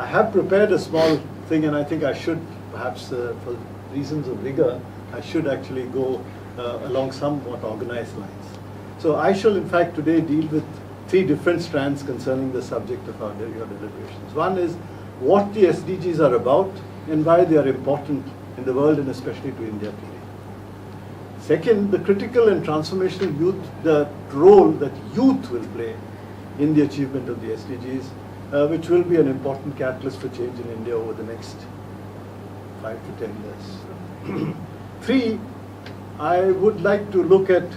have prepared a small thing, and I think I should, perhaps for reasons of rigor, I should actually go along somewhat organized lines. So I shall in fact today deal with three different strands concerning the subject of your deliberations. One is what the SDGs are about and why they are important in the world and especially to India today. Second, the critical and transformational youth, the role that youth will play in the achievement of the SDGs, which will be an important catalyst for change in India over the next 5 to 10 years. Three, I would like to look at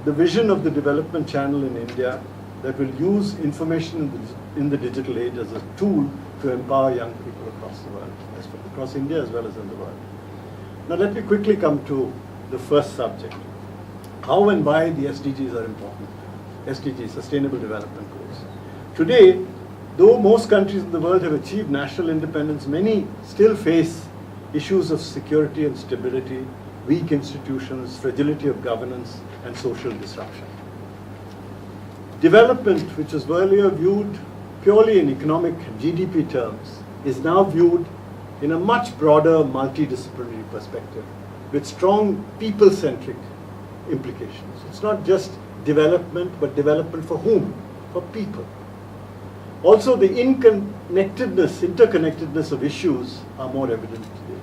the vision of the development channel in India that will use information in the digital age as a tool to empower young people across the world, across India as well as in the world. Now let me quickly come to the first subject, how and why the SDGs are important. SDGs, Sustainable Development Goals. Today, though most countries in the world have achieved national independence, many still face issues of security and stability, weak institutions, fragility of governance, and social disruption. Development, which was earlier viewed purely in economic GDP terms, is now viewed in a much broader multidisciplinary perspective with strong people-centric implications. It's not just development, but development for whom? For people. Also, the interconnectedness of issues are more evident today.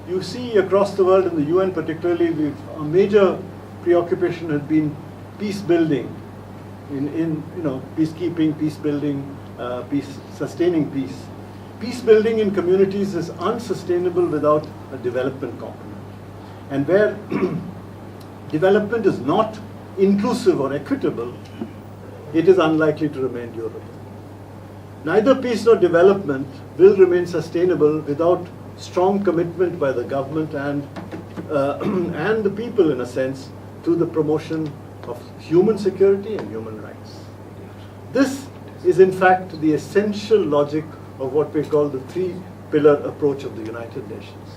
You see across the world, in the UN particularly, a major preoccupation has been peace building, in peacekeeping, peace building, sustaining peace. Peace building in communities is unsustainable without a development component. And where development is not inclusive or equitable, it is unlikely to remain durable. Neither peace nor development will remain sustainable without strong commitment by the government and the people, in a sense, to the promotion of human security and human rights. This is in fact the essential logic of what we call the three-pillar approach of the United Nations.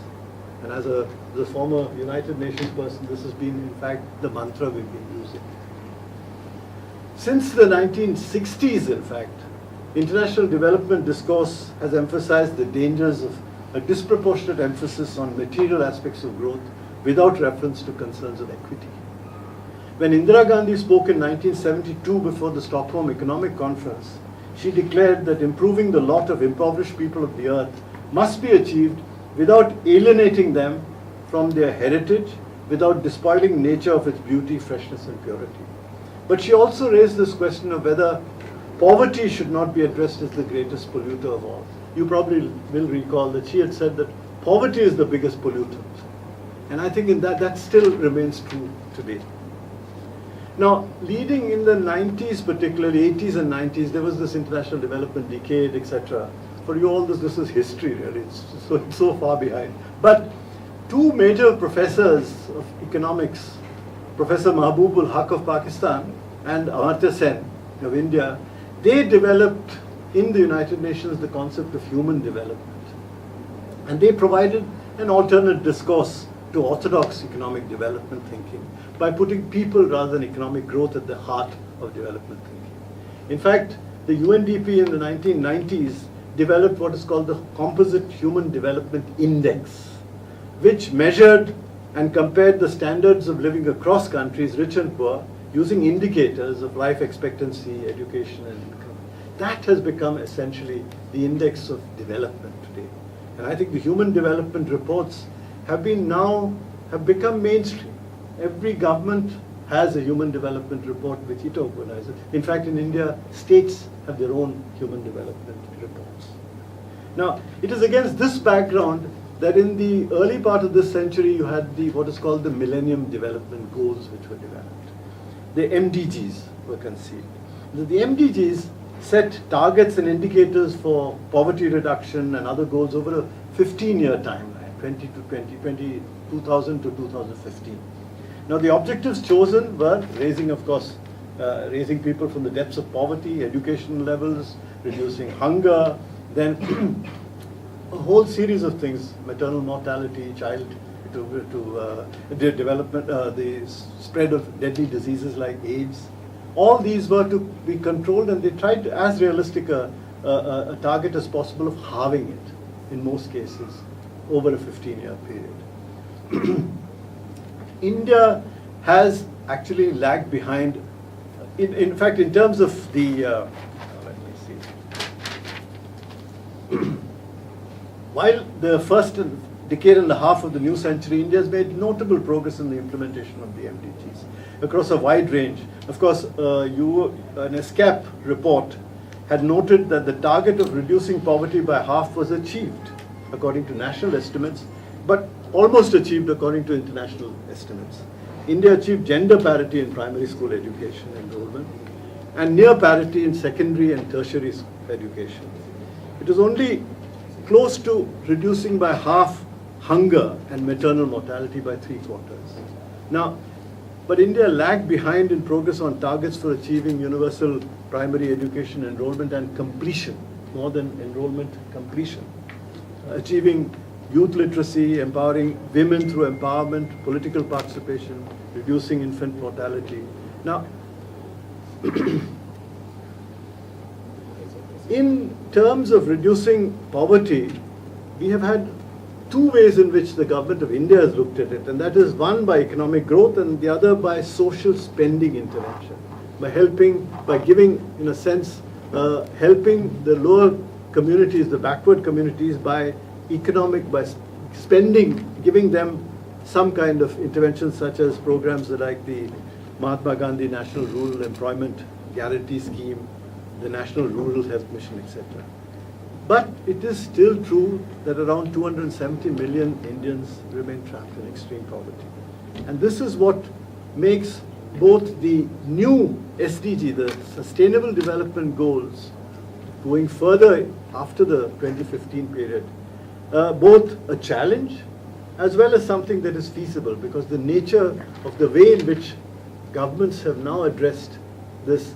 And as a former United Nations person, this has been in fact the mantra we've been using. Since the 1960s, in fact, international development discourse has emphasized the dangers of a disproportionate emphasis on material aspects of growth without reference to concerns of equity. When Indira Gandhi spoke in 1972 before the Stockholm Economic Conference, she declared that improving the lot of impoverished people of the earth must be achieved without alienating them from their heritage, without despoiling nature of its beauty, freshness and purity. But she also raised this question of whether poverty should not be addressed as the greatest polluter of all. You probably will recall that she had said that poverty is the biggest pollutant. And I think in that still remains true today. Now, leading in the 90s, particularly 80s and 90s, there was this international development decade, etc. For you all, this is history, really. It's so far behind. But two major professors of economics, Professor Mahbubul Haq of Pakistan and Amartya Sen of India, they developed in the United Nations the concept of human development. And they provided an alternate discourse to orthodox economic development thinking by putting people rather than economic growth at the heart of development thinking. In fact, the UNDP in the 1990s developed what is called the Composite Human Development Index, which measured and compared the standards of living across countries, rich and poor, using indicators of life expectancy, education and income. That has become essentially the index of development today. And I think the human development reports have become mainstream. Every government has a human development report which it organizes. In fact, in India, states have their own human development reports. Now, it is against this background that in the early part of this century, you had what is called the Millennium Development Goals which were developed. The MDGs were conceived. The MDGs set targets and indicators for poverty reduction and other goals over a 15-year timeline, 2000 to 2015. Now, the objectives chosen were raising people from the depths of poverty, education levels, reducing hunger, then a whole series of things: maternal mortality, development, the spread of deadly diseases like AIDS. All these were to be controlled, and they tried to, as realistic a a target as possible of halving it in most cases over a 15-year period. India has actually lagged behind. In fact, in terms of the, let me see. While the first decade and a half of the new century, India has made notable progress in the implementation of the MDGs across a wide range. Of course, an ESCAP report had noted that the target of reducing poverty by half was achieved according to national estimates, but almost achieved according to international estimates. India achieved gender parity in primary school education enrollment and near parity in secondary and tertiary education. It was only close to reducing by half hunger and maternal mortality by 3/4. Now, but India lagged behind in progress on targets for achieving universal primary education enrollment and completion, more than enrollment, completion. Achieving youth literacy, empowering women through empowerment, political participation, reducing infant mortality. Now, in terms of reducing poverty, we have had two ways in which the government of India has looked at it, and that is one by economic growth and the other by social spending intervention, by helping, by giving, in a sense, helping the lower communities, the backward communities by spending, giving them some kind of intervention such as programs like the Mahatma Gandhi National Rural Employment Guarantee Scheme, the National Rural Health Mission, etc. But it is still true that around 270 million Indians remain trapped in extreme poverty. And this is what makes both the new SDG, the Sustainable Development Goals, going further after the 2015 period, both a challenge as well as something that is feasible, because the nature of the way in which governments have now addressed this,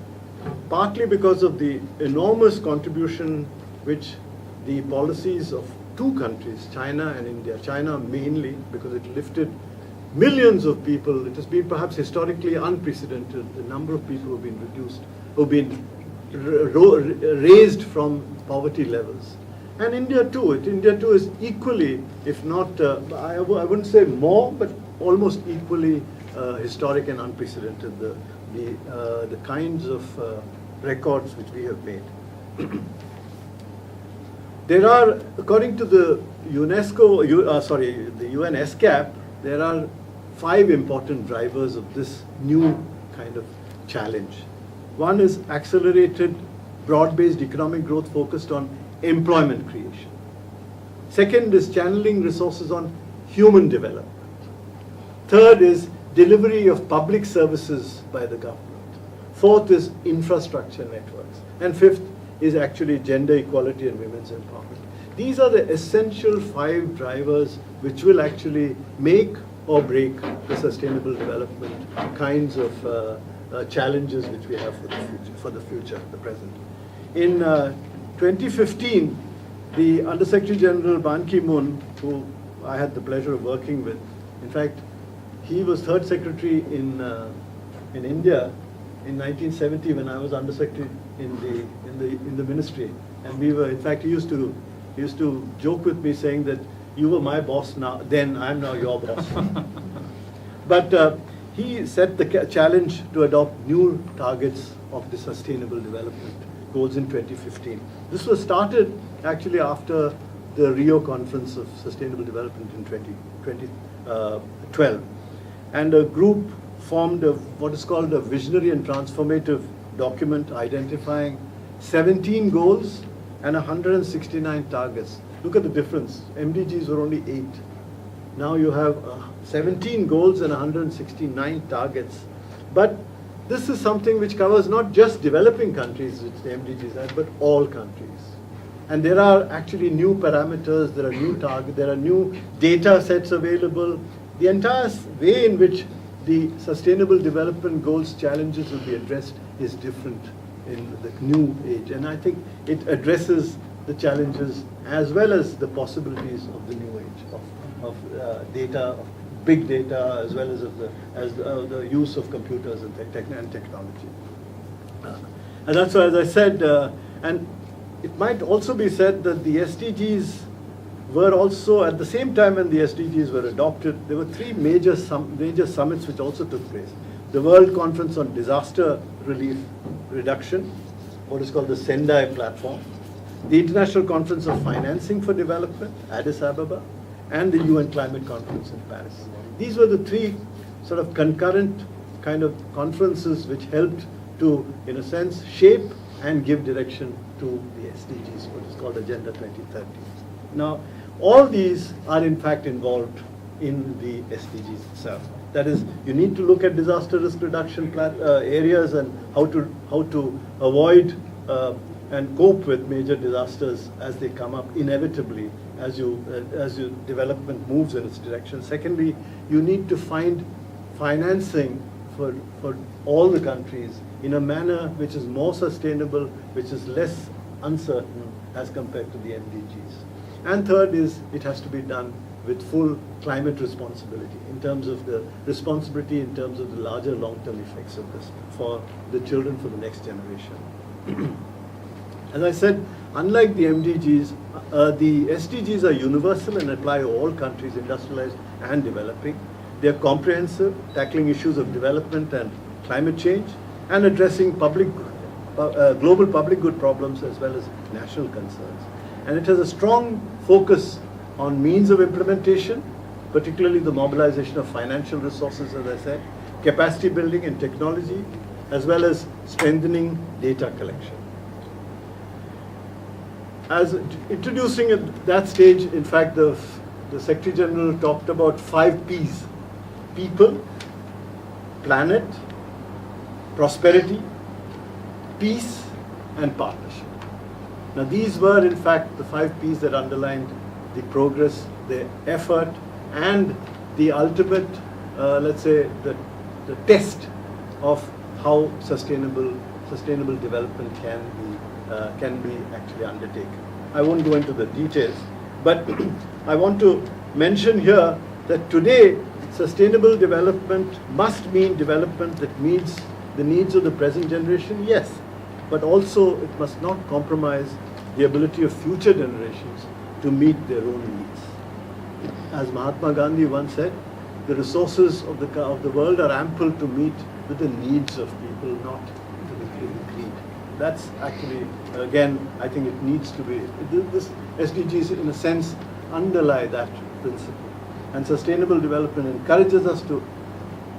partly because of the enormous contribution which the policies of two countries, China and India, China mainly because it lifted millions of people. It has been perhaps historically unprecedented, the number of people who've been reduced, who've been raised from poverty levels. And India too. India too is equally, if not, I wouldn't say more, but almost equally historic and unprecedented, the kinds of records which we have made. There are, according to the UNESCO, the UN ESCAP, there are 5 important drivers of this new kind of challenge. One is accelerated, broad-based economic growth focused on employment creation. Second is channeling resources on human development. Third is delivery of public services by the government. Fourth is infrastructure networks. And fifth is actually gender equality and women's empowerment. These are the essential 5 drivers which will actually make or break the sustainable development kinds of challenges which we have for the future, the present. In 2015, the Undersecretary General Ban Ki-moon, who I had the pleasure of working with, in fact, he was 3rd Secretary in India in 1970 when I was Undersecretary in the ministry, and we were, in fact, he used to joke with me saying that you were my boss now, then I'm now your boss. But he set the challenge to adopt new targets of the Sustainable Development Goals in 2015. This was started actually after the Rio Conference of Sustainable Development in 2012. And a group formed what is called a visionary and transformative document identifying 17 goals and 169 targets. Look at the difference. MDGs were only 8. Now you have 17 goals and 169 targets. But this is something which covers not just developing countries, which the MDGs have, but all countries. And there are actually new parameters, there are new targets, there are new data sets available. The entire way in which the Sustainable Development Goals challenges will be addressed is different in the new age. And I think it addresses the challenges as well as the possibilities of the new age of data, of big data, as well as the use of computers and technology. And that's why, as I said, and it might also be said that the SDGs were also, at the same time when the SDGs were adopted, there were three major summits which also took place. The World Conference on Disaster Relief Reduction, what is called the Sendai Platform, the International Conference of Financing for Development, Addis Ababa, and the UN Climate Conference in Paris. These were the three sort of concurrent kind of conferences which helped to, in a sense, shape and give direction to the SDGs, what is called Agenda 2030. Now, all these are in fact involved in the SDGs itself. That is, you need to look at disaster risk reduction areas and how to avoid and cope with major disasters as they come up inevitably as development moves in its direction. Secondly, you need to find financing for all the countries in a manner which is more sustainable, which is less uncertain as compared to the MDGs. And third is, it has to be done with full climate responsibility in terms of the responsibility, in terms of the larger long-term effects of this for the children, for the next generation. As I said, unlike the MDGs, the SDGs are universal and apply to all countries, industrialized and developing. They are comprehensive, tackling issues of development and climate change, and addressing global public good problems as well as national concerns. And it has a strong focus on means of implementation, particularly the mobilization of financial resources, as I said, capacity building and technology, as well as strengthening data collection. As introducing at that stage, in fact, the Secretary General talked about 5 Ps: people, planet, prosperity, peace, and partnership. Now, these were, in fact, the 5 Ps that underlined the progress, the effort, and the ultimate, let's say, the test of how sustainable development can be actually undertaken. I won't go into the details, but I want to mention here that today sustainable development must mean development that meets the needs of the present generation, yes, but also it must not compromise the ability of future generations to meet their own needs. As Mahatma Gandhi once said, the resources of the world are ample to meet with the needs of people, not to the greed. That's actually, again, I think it needs to be, this SDGs in a sense underlie that principle. And sustainable development encourages us to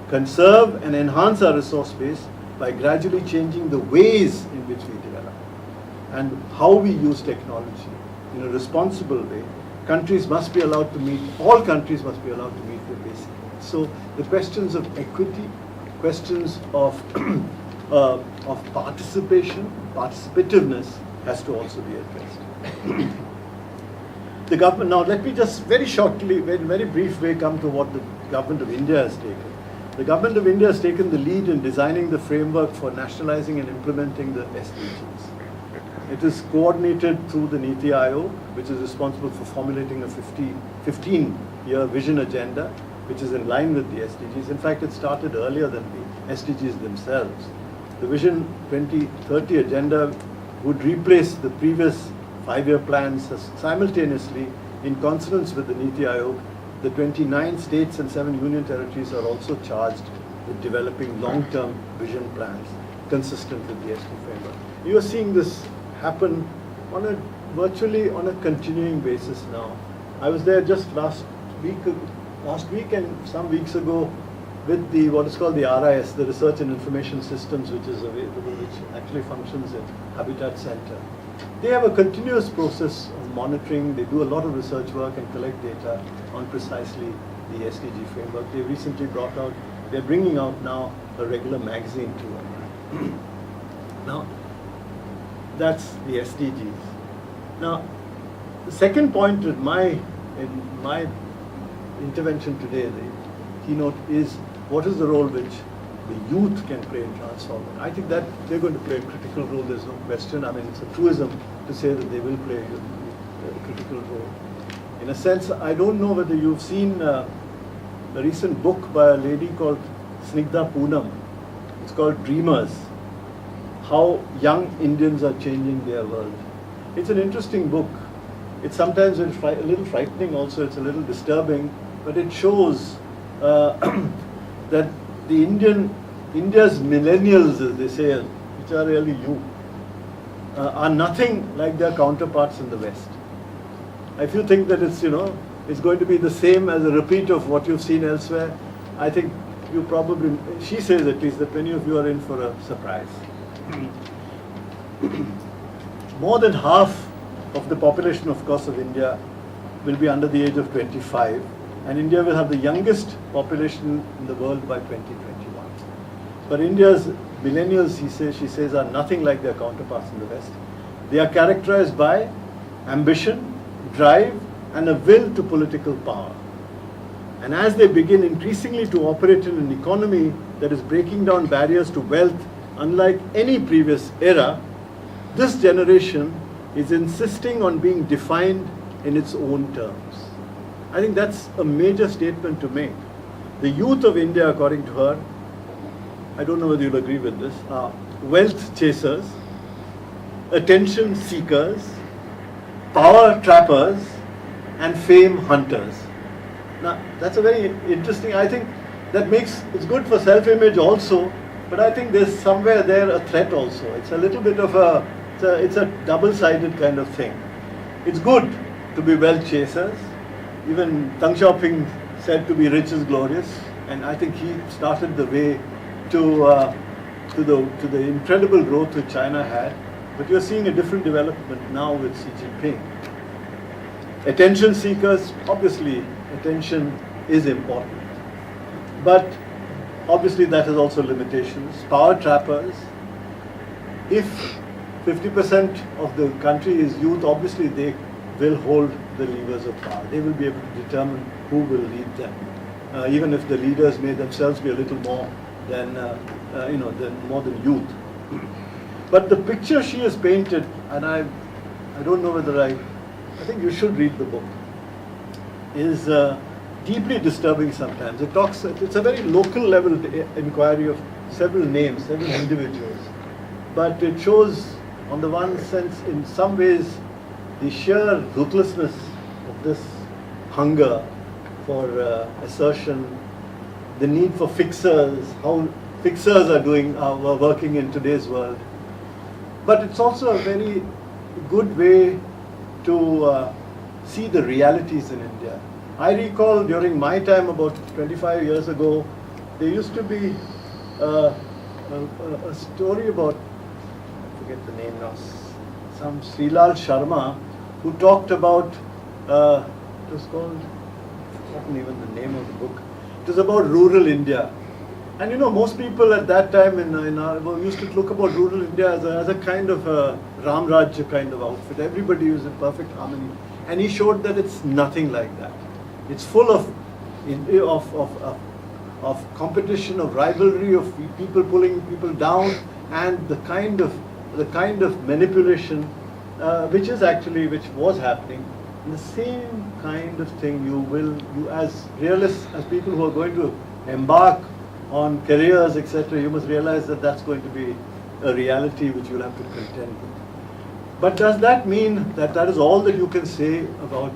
conserve and enhance our resource base by gradually changing the ways in which we develop and how we use technology in a responsible way. All countries must be allowed to meet their basic needs. So the questions of equity, questions of participation, participativeness has to also be addressed. The government, now let me just very shortly, in a very brief way, come to what the government of India has taken. The government of India has taken the lead in designing the framework for nationalizing and implementing the SDGs. It is coordinated through the Niti Aayog, which is responsible for formulating a 15-year vision agenda, which is in line with the SDGs. In fact, it started earlier than the SDGs themselves. The Vision 2030 agenda would replace the previous 5-year plans simultaneously. In consonance with the Niti Aayog, the 29 states and 7 union territories are also charged with developing long-term vision plans consistent with the SD framework. You are seeing this happen virtually on a continuing basis now. I was there just last week and some weeks ago with what is called the RIS, the Research and Information Systems, which is available, which actually functions at Habitat Center. They have a continuous process of monitoring. They do a lot of research work and collect data on precisely the SDG framework. They recently they're bringing out now a regular magazine too on that. Now, that's the SDGs. Now, the second point in my intervention today, the keynote, is what is the role which the youth can play in transforming. I think that they're going to play a critical role, there's no question. I mean, it's a truism to say that they will play a critical role. In a sense, I don't know whether you've seen a recent book by a lady called Snigdha Poonam. It's called Dreamers, How Young Indians Are Changing Their World. It's an interesting book. It's sometimes a little frightening also, it's a little disturbing, but it shows that the India's millennials, as they say, which are really you, are nothing like their counterparts in the West. If you think that it's, it's going to be the same as a repeat of what you've seen elsewhere, I think you probably, she says at least, that many of you are in for a surprise. More than half of the population, of course, of India will be under the age of 25, and India will have the youngest population in the world by 2021. But India's millennials, she says, are nothing like their counterparts in the West. They are characterized by ambition, drive, and a will to political power. And as they begin increasingly to operate in an economy that is breaking down barriers to wealth unlike any previous era, this generation is insisting on being defined in its own terms. I think that's a major statement to make. The youth of India, according to her, I don't know whether you'll agree with this, are wealth chasers, attention seekers, power trappers, and fame hunters. Now, that's a very interesting, I think that it's good for self-image also, but I think there's somewhere there a threat also. It's a little bit of it's a double-sided kind of thing. It's good to be wealth chasers. Even Deng Xiaoping said to be rich is glorious, and I think he started the way to the incredible growth that China had. But you're seeing a different development now with Xi Jinping. Attention seekers, obviously attention is important, but obviously that has also limitations. Power trappers, if 50% of the country is youth, obviously they will hold the levers of power. They will be able to determine who will lead them, even if the leaders may themselves be a little more than more than youth. But the picture she has painted, and I don't know whether I think you should read the book, is deeply disturbing sometimes. It's a very local level inquiry of several names, several individuals. But it shows, on the one sense, in some ways, the sheer ruthlessness of this hunger for assertion, the need for fixers, how fixers are working in today's world. But it's also a very good way to see the realities in India. I recall during my time, about 25 years ago, there used to be a story about, I forget the name now, some Srilal Sharma, who talked about, it was called, I've forgotten even the name of the book. It was about rural India. And most people at that time used to look about rural India as a kind of a Ram Rajya kind of outfit. Everybody was in perfect harmony. And he showed that it's nothing like that. It's full of competition, of rivalry, of people pulling people down, and the kind of manipulation which was happening. And the same kind of thing you as realists, as people who are going to embark on careers, etc., you must realize that that's going to be a reality which you'll have to contend with. But does that mean that is all that you can say about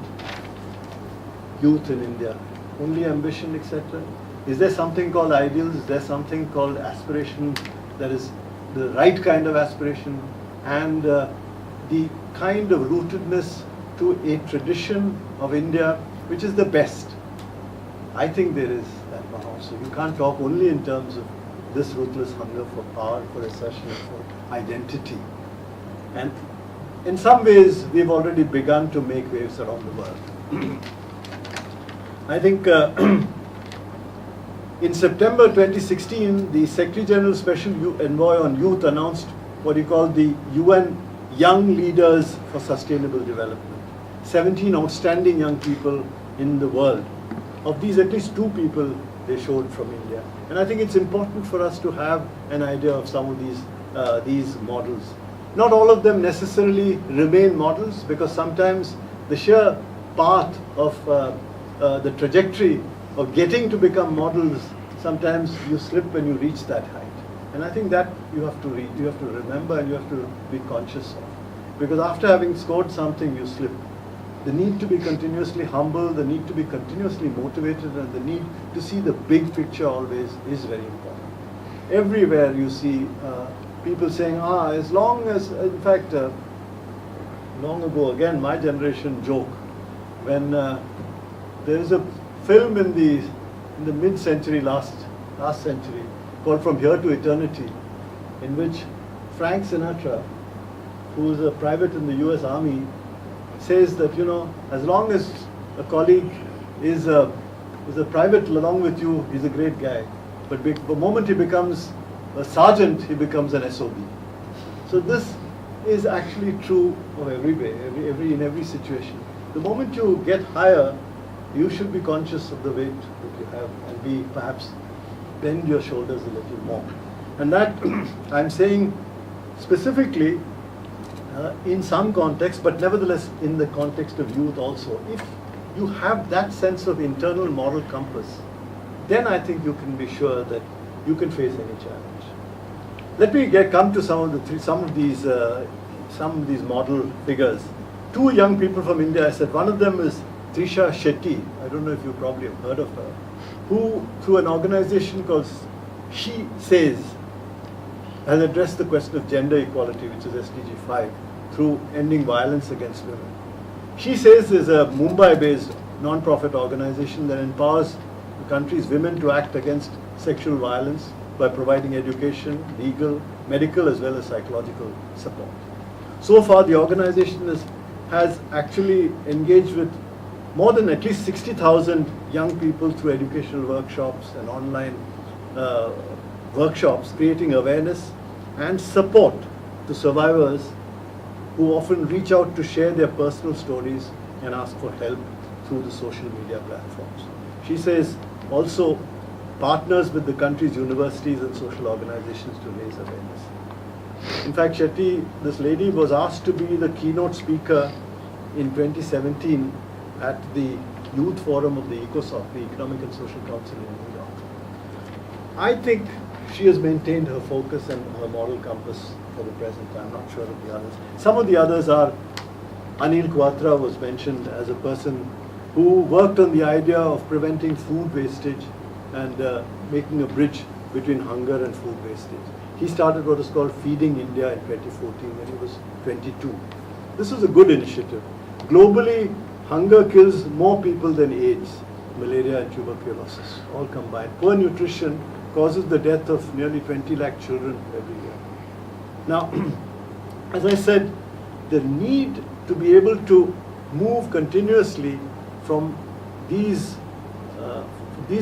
youth in India? Only ambition, etc.? Is there something called ideals? Is there something called aspiration that is the right kind of aspiration, and the kind of rootedness to a tradition of India which is the best? I think there is that one also. You can't talk only in terms of this ruthless hunger for power, for assertion, for identity. And in some ways, we've already begun to make waves around the world. I think in September 2016, the Secretary General Special Envoy on Youth announced what he called the UN Young Leaders for Sustainable Development. 17 outstanding young people in the world. Of these, at least 2 people they showed from India. And I think it's important for us to have an idea of some of these models. Not all of them necessarily remain models, because sometimes the sheer path of the trajectory of getting to become models, sometimes you slip when you reach that height. And I think that you have to remember, and you have to be conscious of. Because after having scored something, you slip. The need to be continuously humble, the need to be continuously motivated, and the need to see the big picture always is very important. Everywhere you see people saying, as long as, in fact, long ago, again, my generation joke, when there is a film in the mid-century, last century, called From Here to Eternity, in which Frank Sinatra, who is a private in the US Army, says that, as long as a colleague is a private along with you, he's a great guy. But the moment he becomes a sergeant, he becomes an SOB. So this is actually true of in every situation. The moment you get higher, you should be conscious of the weight that you have and perhaps bend your shoulders a little more. And that I'm saying specifically in some context, but nevertheless in the context of youth also. If you have that sense of internal moral compass, then I think you can be sure that you can face any challenge. Let me come to some of these model figures. Two young people from India, I said. One of them is Trisha Shetty. I don't know if you probably have heard of her. Who, through an organization called She Says, has addressed the question of gender equality, which is SDG 5, through ending violence against women. She Says is a Mumbai-based non-profit organization that empowers the country's women to act against sexual violence by providing education, legal, medical, as well as psychological support. So far, the organization has actually engaged with more than at least 60,000 young people through educational workshops and online workshops, creating awareness and support to survivors who often reach out to share their personal stories and ask for help through the social media platforms. She Says also partners with the country's universities and social organizations to raise awareness. In fact, Shetty, this lady, was asked to be the keynote speaker in 2017 at the Youth Forum of the ECOSOC, the Economic and Social Council in New York. I think she has maintained her focus and her moral compass for the present. I'm not sure of the others. Some of the others are, Anil Quatra was mentioned as a person who worked on the idea of preventing food wastage and making a bridge between hunger and food wastage. He started what is called Feeding India in 2014 when he was 22. This is a good initiative. Globally, hunger kills more people than AIDS, malaria and tuberculosis, all combined. Poor nutrition causes the death of nearly 20 lakh children every year. Now, as I said, the need to be able to move continuously from these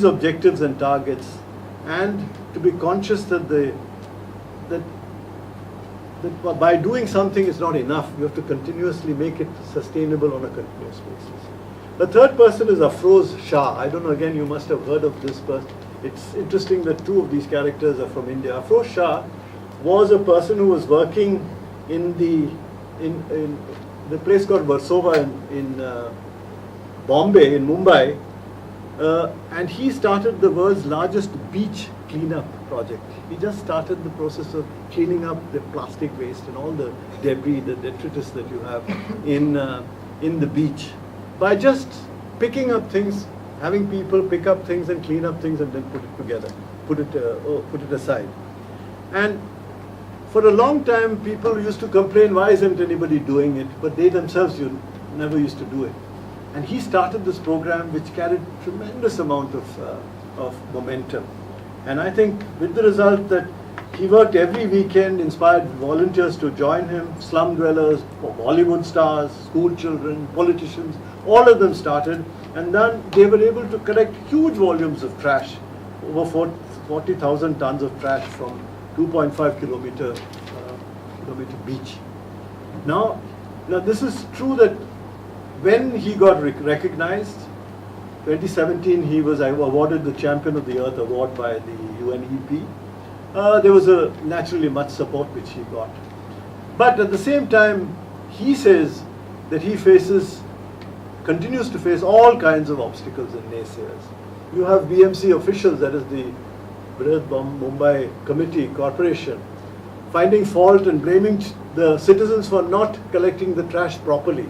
objectives and targets, and to be conscious that by doing something is not enough. You have to continuously make it sustainable on a continuous basis. The third person is Afroz Shah. I don't know, again, you must have heard of this person. It's interesting that two of these characters are from India. Afroz Shah was a person who was working in the place called Versova in Bombay, in Mumbai, and he started the world's largest beach cleanup project. He just started the process of cleaning up the plastic waste and all the debris, the detritus that you have in the beach, by just picking up things, having people pick up things and clean up things and then put it together, put it aside. And for a long time, people used to complain, why isn't anybody doing it? But they themselves never used to do it. And he started this program which carried tremendous amount of momentum. And I think with the result that he worked every weekend, inspired volunteers to join him, slum dwellers, Bollywood stars, school children, politicians, all of them started. And then they were able to collect huge volumes of trash, over 40,000 tons of trash from 2.5 kilometer beach. Now this is true that when he got recognized, 2017 he was awarded the Champion of the Earth award by the UNEP. There was naturally much support which he got. But at the same time, he says that he continues to face all kinds of obstacles and naysayers. You have BMC officials, that is the Mumbai Committee Corporation, finding fault and blaming the citizens for not collecting the trash properly.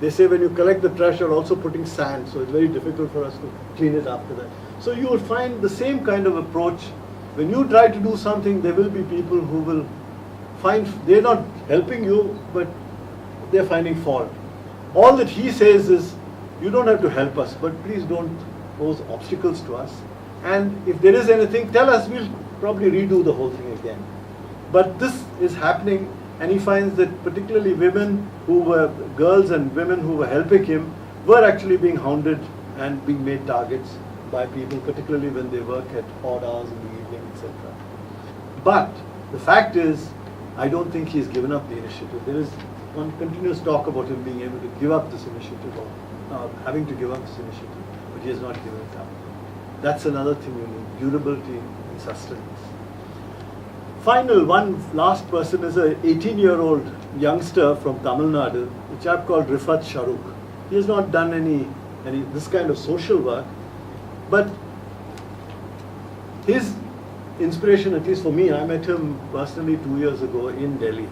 They say when you collect the trash, you're also putting sand, so it's very difficult for us to clean it after that. So you will find the same kind of approach. When you try to do something, there will be people who will find, they're not helping you, but they're finding fault. All that he says is, you don't have to help us, but please don't pose obstacles to us. And if there is anything, tell us, we'll probably redo the whole thing again. But this is happening, and he finds that particularly women who were, girls and women who were helping him were actually being hounded and being made targets by people, particularly when they work at odd hours in the evening, etc. But the fact is, I don't think he's given up the initiative. There is one continuous talk about him being able to give up this initiative, or having to give up this initiative, but he has not given it up. That's another thing you need, durability and sustenance. One last person is an 18-year-old youngster from Tamil Nadu, a chap called Rifat Shahrukh. He has not done any this kind of social work, but his inspiration, at least for me, I met him personally 2 years ago in Delhi.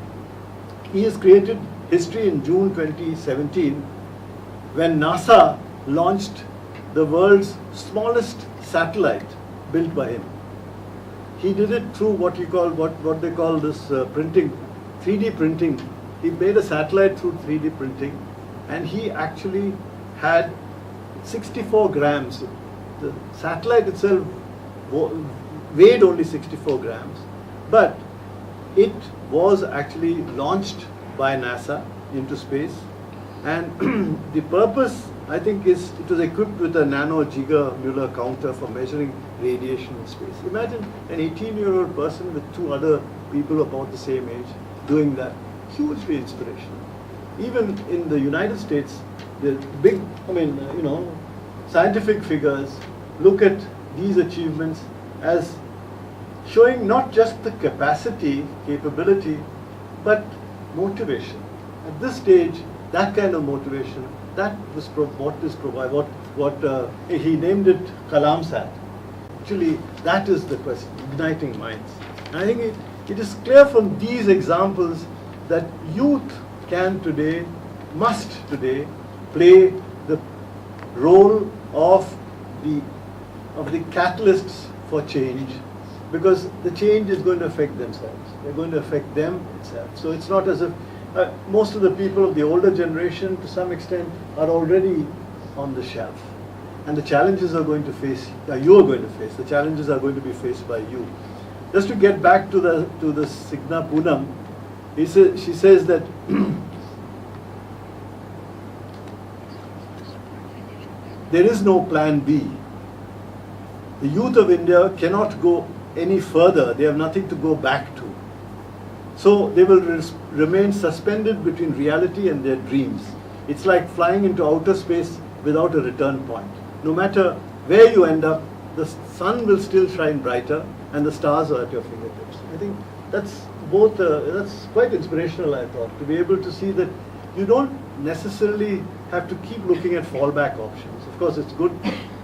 He has created history in June 2017 when NASA launched the world's smallest satellite built by him. He did it through what they call this printing, 3D printing. He made a satellite through 3D printing, and he actually had 64 grams. The satellite itself weighed only 64 grams, but it was actually launched by NASA into space, and the purpose, I think, is it was equipped with a nano Giga-Muller counter for measuring radiation in space. Imagine an 18-year-old person with two other people about the same age doing that. Hugely inspirational. Even in the United States, the big, scientific figures look at these achievements as showing not just the capability, but motivation. At this stage, that kind of motivation, that was what he named it Kalamsat. Actually, that is the question, igniting minds. And I think it is clear from these examples that youth can today, must today, play the role of the catalysts for change, because the change is going to affect themselves. They're going to affect them itself. So it's not as if most of the people of the older generation, to some extent, are already on the shelf. And the challenges are going to face, you are going to face, the challenges are going to be faced by you. Just to get back to the Signa Poonam, she says that there is no plan B. The youth of India cannot go any further. They have nothing to go back to. So they will remain suspended between reality and their dreams. It's like flying into outer space without a return point. No matter where you end up, the sun will still shine brighter and the stars are at your fingertips. I think that's that's quite inspirational, I thought, to be able to see that you don't necessarily have to keep looking at fallback options. Of course, it's good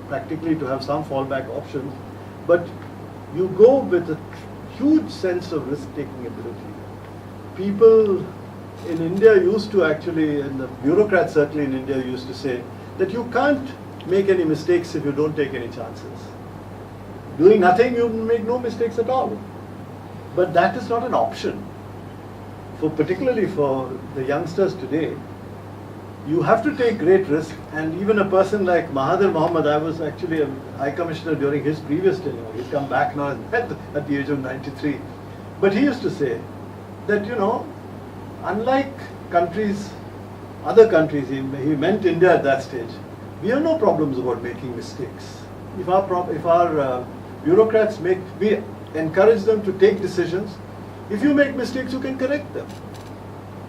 practically to have some fallback options, but you go with a huge sense of risk-taking ability. People in India used to actually, and the bureaucrats certainly in India used to say, that you can't make any mistakes if you don't take any chances. Doing nothing, you make no mistakes at all. But that is not an option. Particularly for the youngsters today, you have to take great risk, and even a person like Mahathir Mohamad, I was actually a High Commissioner during his previous tenure. He's come back now at the age of 93. But he used to say that, unlike other countries, he meant India at that stage, we have no problems about making mistakes. If our bureaucrats we encourage them to take decisions. If you make mistakes, you can correct them.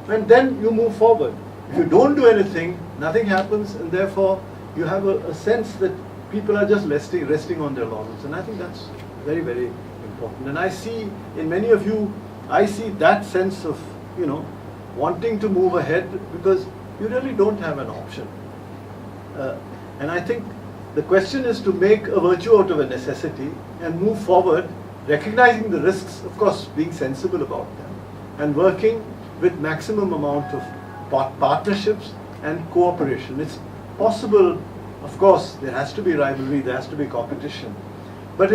And then you move forward. If you don't do anything, nothing happens, and therefore you have a sense that people are just resting on their laurels. And I think that's very, very important. And I see in many of you, I see that sense of, wanting to move ahead because you really don't have an option. And I think the question is to make a virtue out of a necessity and move forward, recognizing the risks, of course, being sensible about them. and working with maximum amount of partnerships and cooperation. It's possible, of course, there has to be rivalry, there has to be competition, but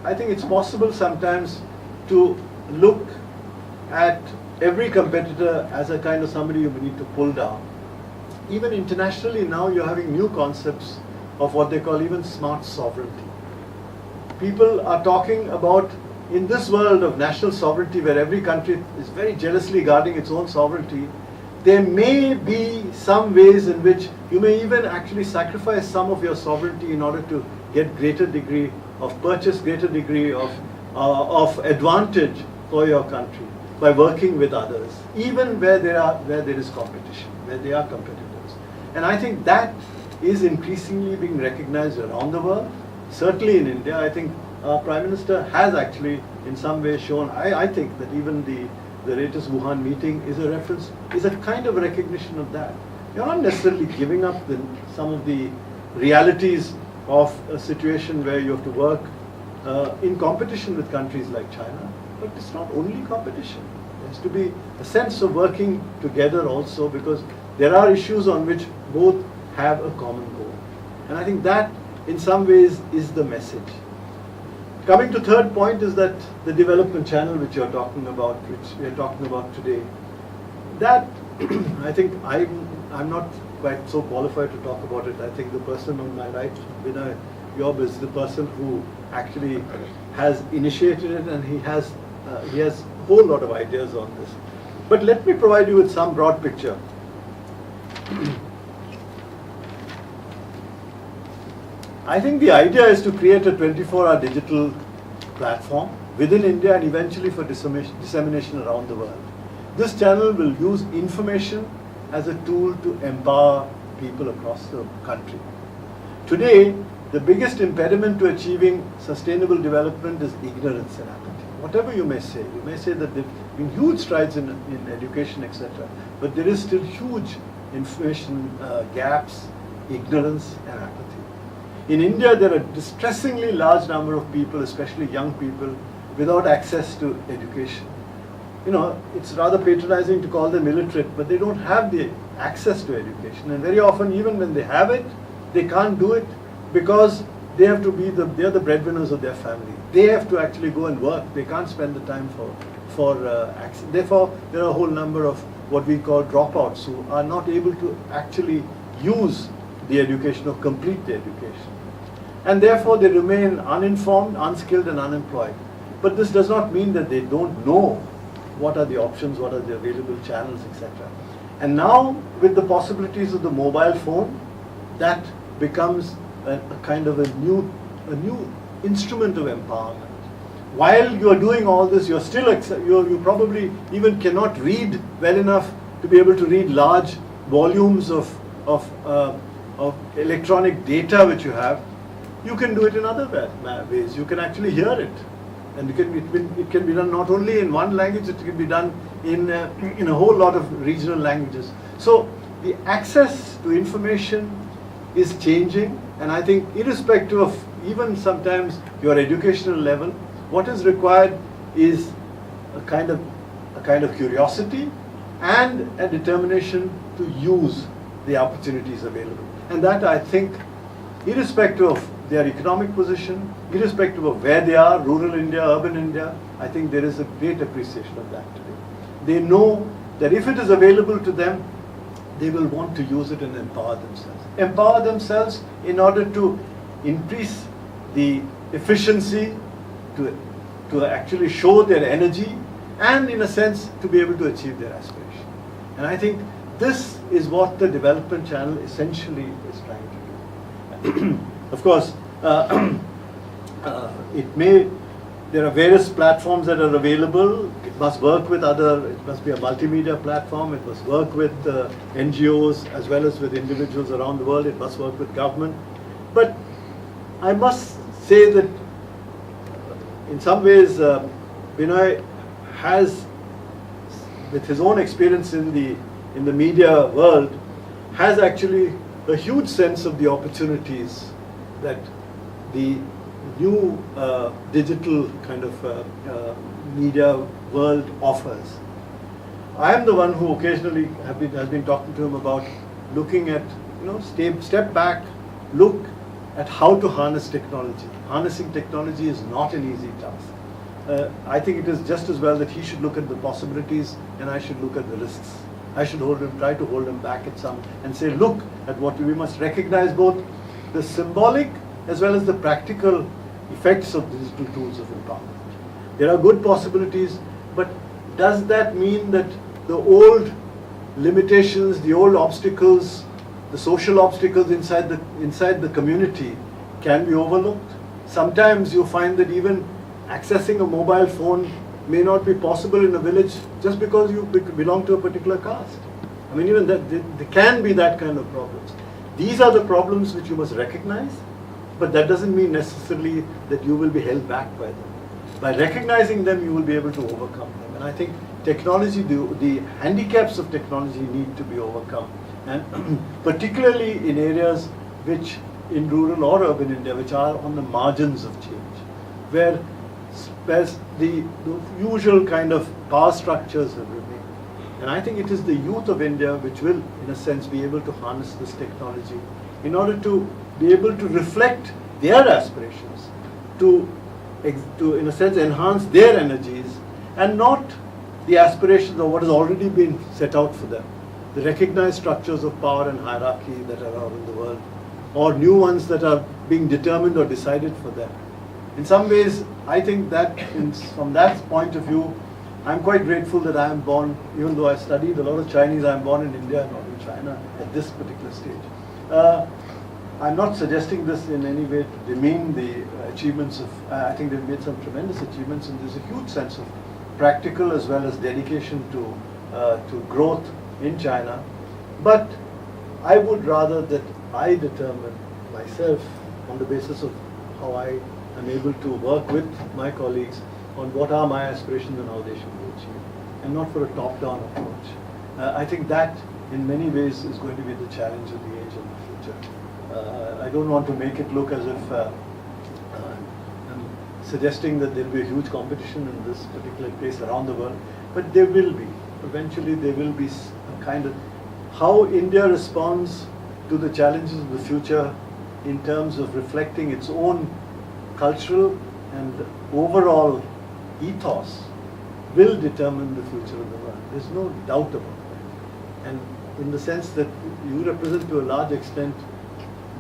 I think it's possible sometimes to look at every competitor as a kind of somebody you need to pull down. Even internationally now you're having new concepts of what they call even smart sovereignty. People are talking about, in this world of national sovereignty where every country is very jealously guarding its own sovereignty, there may be some ways in which you may even actually sacrifice some of your sovereignty in order to get greater degree of purchase, greater degree of advantage for your country by working with others, even where there is competition, where they are competitors. And I think that is increasingly being recognized around the world. Certainly in India, I think our Prime Minister has actually in some way shown, I think that even the latest Wuhan meeting is a reference, is a kind of recognition of that. You're not necessarily giving up some of the realities of a situation where you have to work in competition with countries like China, but it's not only competition. There has to be a sense of working together also, because there are issues on which both have a common goal. And I think that in some ways is the message. Coming to third point is that the development channel which you're talking about, which we are talking about today, that I think I'm not quite so qualified to talk about it. I think the person on my right, Vijay, Yob, is the person who actually has initiated it, and he has a whole lot of ideas on this. But let me provide you with some broad picture. I think the idea is to create a 24-hour digital platform within India and eventually for dissemination around the world. This channel will use information as a tool to empower people across the country. Today, the biggest impediment to achieving sustainable development is ignorance and apathy. Whatever you may say that there have been huge strides in education, etc. But there is still huge information gaps, ignorance and apathy. In India, there are a distressingly large number of people, especially young people, without access to education. You know, it's rather patronizing to call them illiterate, but they don't have the access to education. And very often, even when they have it, they can't do it because they have to be they're the breadwinners of their family. They have to actually go and work. They can't spend the time for access. Therefore, there are a whole number of what we call dropouts who are not able to actually use the education or complete the education. And therefore they remain uninformed, unskilled and unemployed. But this does not mean that they don't know what are the options, what are the available channels, etc. And now with the possibilities of the mobile phone, that becomes a kind of a new instrument of empowerment. While you are doing all this, you're still you probably even cannot read well enough to be able to read large volumes of electronic data which you have. You can do it in other ways. You can actually hear it, and it can be done not only in one language. It can be done in a whole lot of regional languages. So the access to information is changing, and I think irrespective of even sometimes your educational level, what is required is a kind of curiosity and a determination to use the opportunities available. And that, I think, irrespective of their economic position, irrespective of where they are, rural India, urban India, I think there is a great appreciation of that today. They know that if it is available to them, they will want to use it and empower themselves. Empower themselves in order to increase the efficiency, to actually show their energy, and in a sense to be able to achieve their aspiration. And I think this is what the development channel essentially is trying to do. Of course, there are various platforms that are available. It must work with it must be a multimedia platform. It must work with NGOs as well as with individuals around the world. It must work with government. But I must say that in some ways, Vijay has, with his own experience in the media world, has actually a huge sense of the opportunities that the new digital kind of media world offers. I am the one who occasionally has been talking to him about looking at, step back, look at how to harness technology. Harnessing technology is not an easy task. I think it is just as well that he should look at the possibilities and I should look at the risks. I should try to hold him back at some and say, look at what we must recognize both the symbolic as well as the practical effects of these two tools of empowerment. There are good possibilities, but does that mean that the old limitations, the old obstacles, the social obstacles inside the community can be overlooked? Sometimes you find that even accessing a mobile phone may not be possible in a village just because you belong to a particular caste. I mean, even that, there can be that kind of problems. These are the problems which you must recognize, but that doesn't mean necessarily that you will be held back by them. By recognizing them, you will be able to overcome them. And I think technology, the handicaps of technology need to be overcome. And particularly in areas which, in rural or urban India, which are on the margins of change, where the usual kind of power structures have remained. And I think it is the youth of India which will, in a sense, be able to harness this technology in order to be able to reflect their aspirations, to in a sense, enhance their energies, and not the aspirations of what has already been set out for them. The recognized structures of power and hierarchy that are out in the world, or new ones that are being determined or decided for them. In some ways, I think that from that point of view, I'm quite grateful that I am born, even though I studied a lot of Chinese, I am born in India, not in China at this particular stage. I'm not suggesting this in any way to demean the achievements of, I think they've made some tremendous achievements, and there's a huge sense of practical as well as dedication to growth in China. But I would rather that I determine myself on the basis of how I am able to work with my colleagues on what are my aspirations and how they should be achieved, and not for a top-down approach. I think that in many ways is going to be the challenge of the age and the future. I don't want to make it look as if I'm suggesting that there will be a huge competition in this particular place around the world, but there will be. Eventually there will be a kind of how India responds to the challenges of the future in terms of reflecting its own cultural and overall ethos will determine the future of the world. There's no doubt about that. And in the sense that you represent to a large extent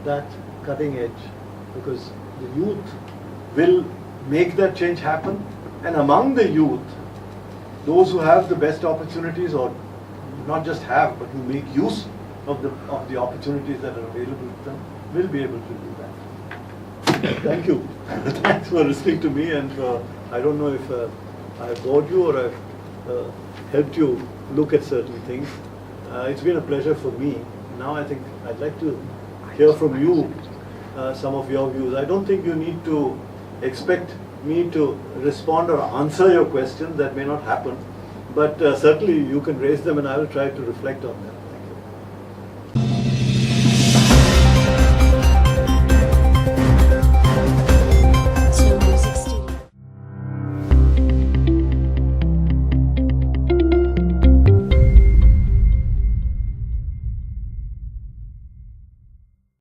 that cutting edge, because the youth will make that change happen, and among the youth, those who have the best opportunities, or not just have, but who make use of the opportunities that are available to them, will be able to do that. Thank you. Thanks for listening to me, and I don't know if I bored you or I've helped you look at certain things. It's been a pleasure for me. Now I think I'd like to hear from you some of your views. I don't think you need to expect me to respond or answer your questions. That may not happen, but certainly you can raise them and I will try to reflect on them.